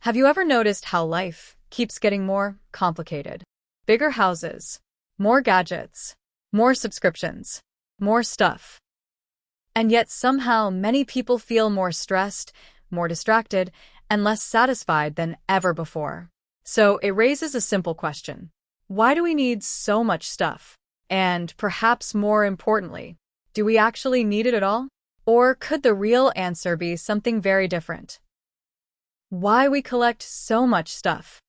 Have you ever noticed how life keeps getting more complicated? Bigger houses, more gadgets, more subscriptions, more stuff. And yet somehow many people feel more stressed, more distracted, and less satisfied than ever before. So it raises a simple question. Why do we need so much stuff? And perhaps more importantly, do we actually need it at all? Or could the real answer be something very different? Why we collect so much stuff?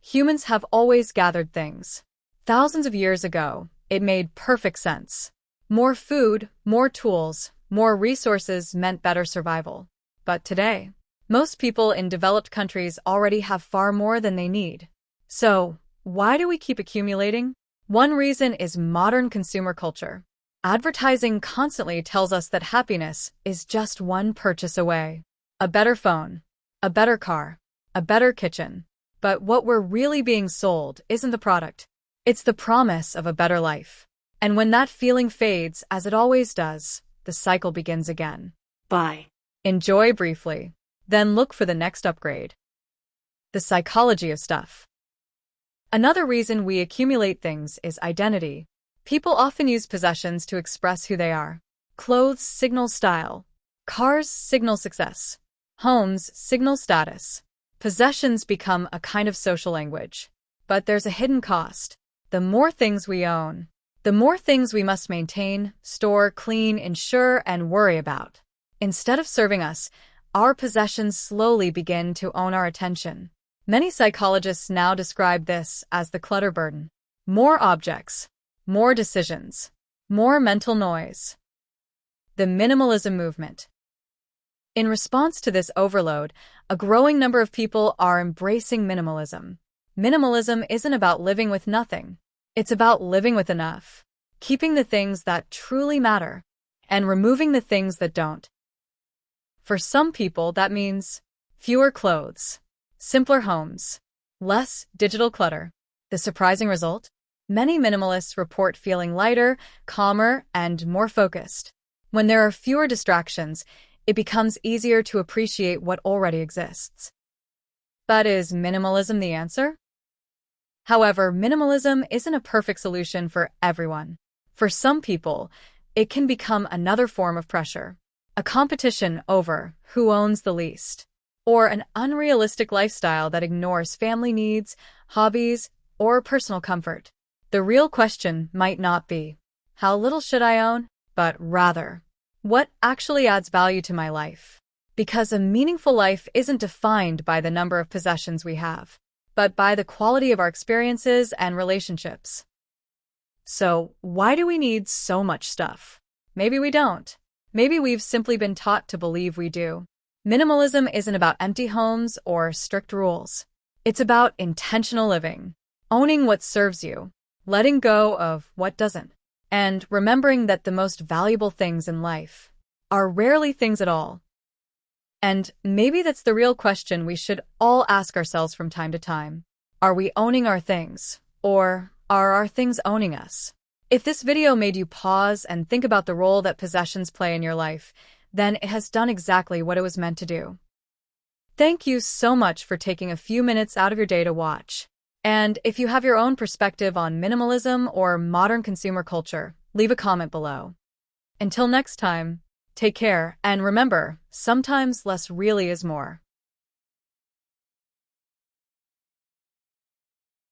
Humans have always gathered things. Thousands of years ago, it made perfect sense. More food, more tools, more resources meant better survival. But today, most people in developed countries already have far more than they need. So, why do we keep accumulating? One reason is modern consumer culture. Advertising constantly tells us that happiness is just one purchase away. A better phone, a better car, a better kitchen. But what we're really being sold isn't the product. It's the promise of a better life. And when that feeling fades, as it always does, the cycle begins again. Buy. Enjoy briefly, then look for the next upgrade. The psychology of stuff. Another reason we accumulate things is identity. People often use possessions to express who they are. Clothes signal style. Cars signal success. Homes signal status. Possessions become a kind of social language. But there's a hidden cost. The more things we own, the more things we must maintain, store, clean, insure, and worry about. Instead of serving us, our possessions slowly begin to own our attention. Many psychologists now describe this as the clutter burden. More objects, more decisions, more mental noise. The minimalism movement. In response to this overload, a growing number of people are embracing minimalism. Minimalism isn't about living with nothing. It's about living with enough, keeping the things that truly matter, and removing the things that don't. For some people, that means fewer clothes, simpler homes, less digital clutter. The surprising result? Many minimalists report feeling lighter, calmer, and more focused. When there are fewer distractions, it becomes easier to appreciate what already exists. But is minimalism the answer? However, minimalism isn't a perfect solution for everyone. For some people, it can become another form of pressure, a competition over who owns the least, or an unrealistic lifestyle that ignores family needs, hobbies, or personal comfort. The real question might not be, how little should I own? But rather, what actually adds value to my life? Because a meaningful life isn't defined by the number of possessions we have, but by the quality of our experiences and relationships. So, why do we need so much stuff? Maybe we don't. Maybe we've simply been taught to believe we do. Minimalism isn't about empty homes or strict rules. It's about intentional living, owning what serves you, letting go of what doesn't, and remembering that the most valuable things in life are rarely things at all. And maybe that's the real question we should all ask ourselves from time to time. Are we owning our things, or are our things owning us? If this video made you pause and think about the role that possessions play in your life, then it has done exactly what it was meant to do. Thank you so much for taking a few minutes out of your day to watch. And if you have your own perspective on minimalism or modern consumer culture, leave a comment below. Until next time, take care, and remember, sometimes less really is more.